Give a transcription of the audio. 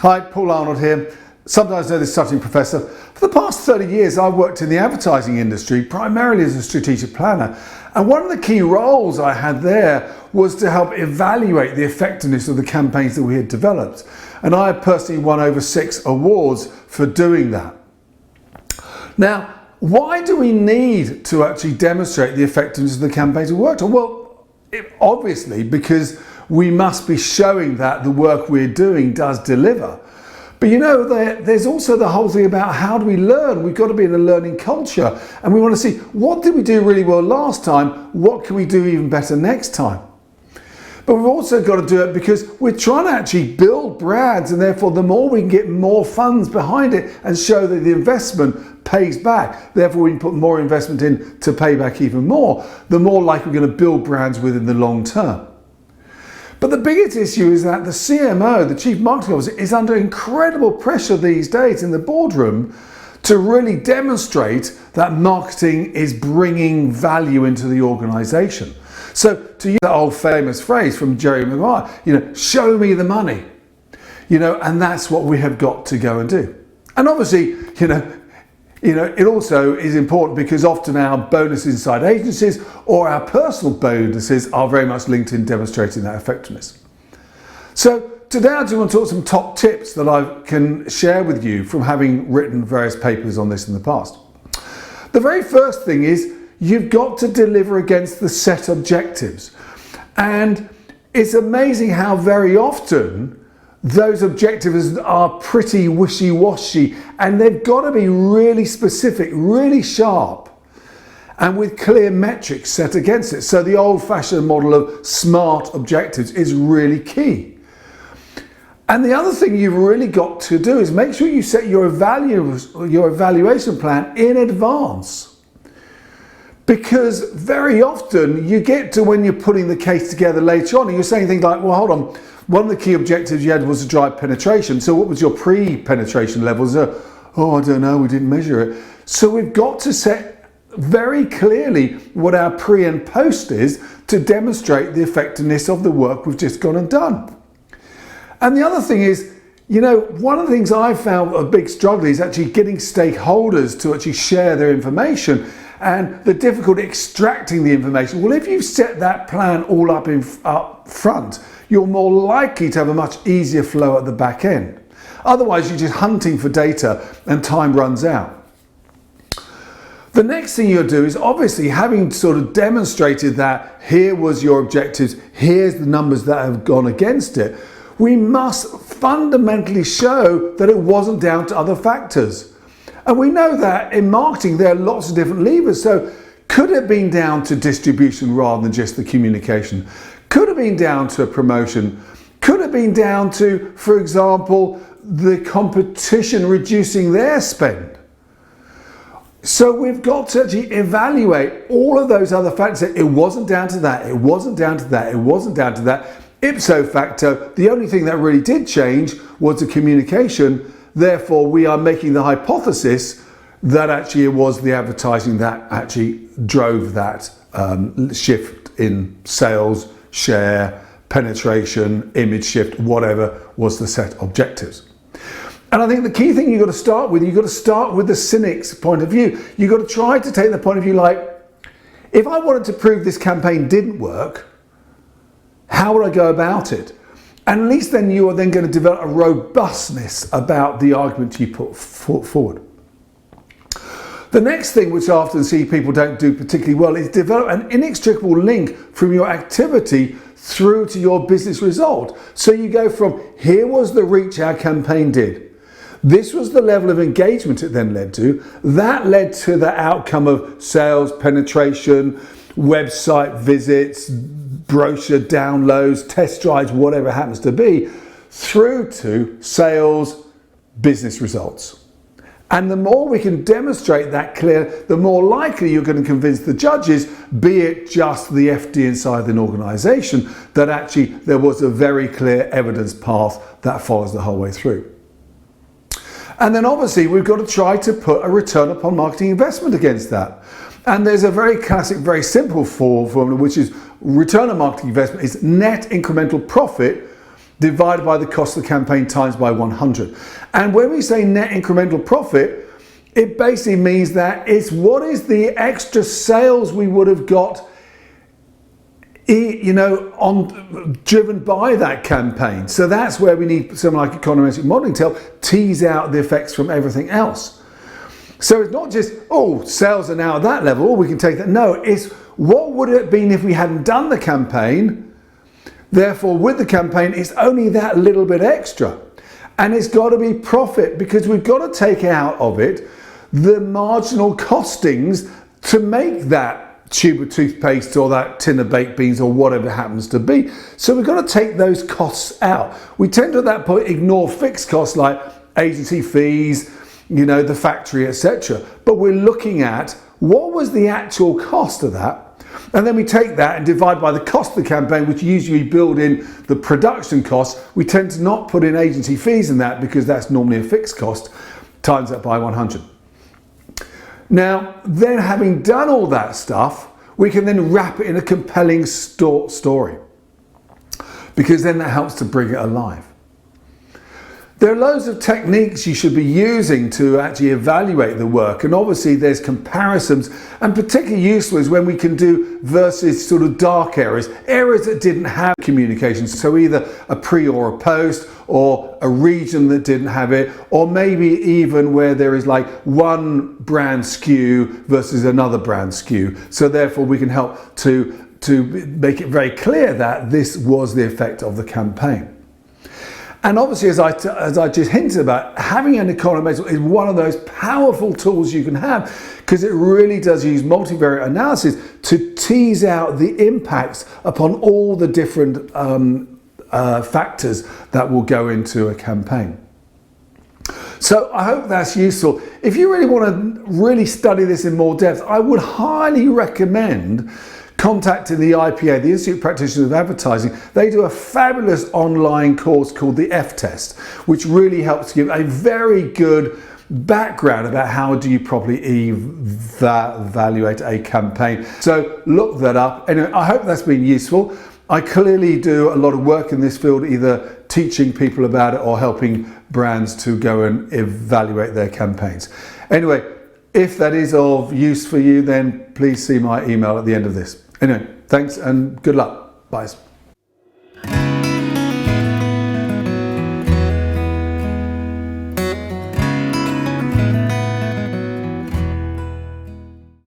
Hi, Paul Arnold here, sometimes known as Stuttering Professor. For the past 30 years, I've worked in the advertising industry, primarily as a strategic planner. And one of the key roles I had there was to help evaluate the effectiveness of the campaigns that we had developed. And I personally won over 6 awards for doing that. Now, why do we need to actually demonstrate the effectiveness of the campaigns we worked on? Well, obviously, because we must be showing that the work we're doing does deliver. But you know, there's also the whole thing about how do we learn? We've got to be in a learning culture, and we want to see what did we do really well last time, what can we do even better next time? But we've also got to do it because we're trying to actually build brands, and therefore the more we can get more funds behind it and show that the investment pays back, therefore we can put more investment in to pay back even more, the more likely we're going to build brands within the long term. But the biggest issue is that the CMO, the Chief Marketing Officer, is under incredible pressure these days in the boardroom to really demonstrate that marketing is bringing value into the organization. So to use that old famous phrase from Jerry Maguire, show me the money, and that's what we have got to go and do. And obviously, it also is important because often our bonuses inside agencies or our personal bonuses are very much linked in demonstrating that effectiveness. So today I do want to talk some top tips that I can share with you from having written various papers on this in the past. The very first thing is you've got to deliver against the set objectives. And it's amazing how very often those objectives are pretty wishy-washy, and they've got to be really specific, really sharp, and with clear metrics set against it. So the old-fashioned model of SMART objectives is really key. And the other thing you've really got to do is make sure you set your evaluation plan in advance. Because very often you get to when you're putting the case together later on and you're saying things like, well, hold on, one of the key objectives you had was to drive penetration. So what was your pre-penetration levels? Oh, I don't know, we didn't measure it. So we've got to set very clearly what our pre and post is to demonstrate the effectiveness of the work we've just gone and done. And the other thing is, one of the things I've found a big struggle is actually getting stakeholders to actually share their information and the difficulty extracting the information. Well, if you've set that plan all up front, you're more likely to have a much easier flow at the back end. Otherwise, you're just hunting for data and time runs out. The next thing you'll do is obviously having sort of demonstrated that here was your objectives, here's the numbers that have gone against it, we must fundamentally show that it wasn't down to other factors. And we know that in marketing there are lots of different levers. So could it have been down to distribution rather than just the communication? Could have been down to a promotion? Could have been down to, for example, the competition reducing their spend? So we've got to actually evaluate all of those other factors. It wasn't down to that, it wasn't down to that, it wasn't down to that. Ipso facto, the only thing that really did change was the communication. Therefore, we are making the hypothesis that actually it was the advertising that actually drove that shift in sales, share, penetration, image shift, whatever was the set objectives. And I think the key thing you've got to start with the cynics point of view. You've got to try to take the point of view like, if I wanted to prove this campaign didn't work, how would I go about it? And at least then you are then going to develop a robustness about the argument you put forward. The next thing which I often see people don't do particularly well is develop an inextricable link from your activity through to your business result. So you go from here was the reach our campaign did. This was the level of engagement it then led to. That led to the outcome of sales, penetration, website visits, brochure downloads, test drives, whatever it happens to be, through to sales, business results. And the more we can demonstrate that clear, the more likely you're going to convince the judges, be it just the FD inside an organisation, that actually there was a very clear evidence path that follows the whole way through. And then obviously we've got to try to put a return upon marketing investment against that. And there's a very classic, very simple formula, which is return on marketing investment is net incremental profit divided by the cost of the campaign times by 100. And when we say net incremental profit, it basically means that it's what is the extra sales we would have got, driven by that campaign. So that's where we need something like econometric modelling to help tease out the effects from everything else. So it's not just, oh, sales are now at that level, we can take that. No, it's what would it have been if we hadn't done the campaign? Therefore, with the campaign, it's only that little bit extra. And it's got to be profit, because we've got to take out of it the marginal costings to make that tube of toothpaste or that tin of baked beans or whatever it happens to be. So we've got to take those costs out. We tend to at that point ignore fixed costs like agency fees, the factory, etc. But we're looking at what was the actual cost of that. And then we take that and divide by the cost of the campaign, which usually build in the production costs. We tend to not put in agency fees in that because that's normally a fixed cost, times that by 100. Now, then having done all that stuff, we can then wrap it in a compelling story, because then that helps to bring it alive. There are loads of techniques you should be using to actually evaluate the work, and obviously there's comparisons, and particularly useful is when we can do versus sort of dark areas that didn't have communication, so either a pre or a post, or a region that didn't have it, or maybe even where there is like one brand SKU versus another brand SKU. So therefore we can help to make it very clear that this was the effect of the campaign. And obviously, as I just hinted about, having an econometric is one of those powerful tools you can have, because it really does use multivariate analysis to tease out the impacts upon all the different factors that will go into a campaign. So I hope that's useful. If you really want to really study this in more depth, I would highly recommend contacting the IPA, the Institute of Practitioners of Advertising. They do a fabulous online course called the F-Test, which really helps give a very good background about how do you properly evaluate a campaign. So look that up. Anyway, I hope that's been useful. I clearly do a lot of work in this field, either teaching people about it or helping brands to go and evaluate their campaigns. Anyway, if that is of use for you, then please see my email at the end of this. Anyway, thanks and good luck. Bye.